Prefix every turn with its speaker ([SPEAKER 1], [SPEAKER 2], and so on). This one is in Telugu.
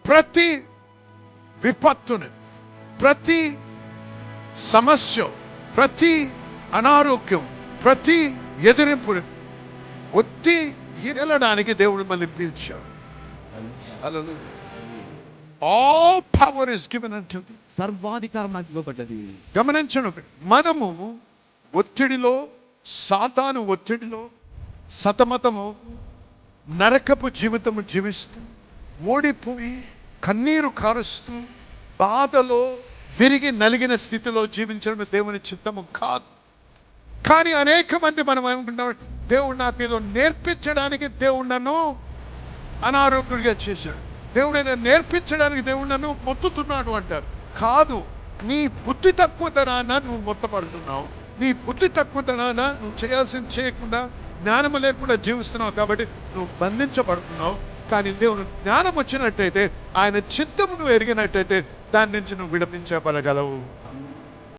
[SPEAKER 1] ప్రతి విపత్తుని, ప్రతి సమస్య, ప్రతి అనారోగ్యం, ప్రతి ఎదిరింపుని ఒత్తి వెళ్ళడానికి దేవుడు మనల్ని పిలిచాడు. All power is given unto thee.
[SPEAKER 2] సర్వాధికారం నాకు ఇవ్వబడ్డది.
[SPEAKER 1] గమనించండి, మనము ఒత్తిడిలో, సాతాను ఒత్తిడిలో సతమతము నరకపు జీవితము జీవిస్తూ, ఓడిపోయి కన్నీరు కారుస్తూ, బాధలో విరిగి నలిగిన స్థితిలో జీవించడం దేవుని చిత్తము కాదు. కానీ అనేక మంది మనం అనుకుంటాం, దేవుడు నాకు ఏదో నేర్పించడానికి దేవుడు నన్ను అనారోగ్యంగా చేశాడు, దేవుడు నన్ను నేర్పించడానికి దేవుడు నన్ను మొత్తుతున్నాడు అంటారు. కాదు, నీ బుద్ధి తక్కువతనాన నువ్వు మొత్తపడుతున్నావు. నీ బుద్ధి తక్కువతనాన నువ్వు చేయాల్సింది చేయకుండా, జ్ఞానము లేకుండా జీవిస్తున్నావు కాబట్టి నువ్వు బంధించబడుతున్నావు. కానీ దేవుడు జ్ఞానం వచ్చినట్టయితే, ఆయన చిత్తమును ఎరిగినట్టయితే దాని నుంచి నువ్వు విడిపించబడగలవు.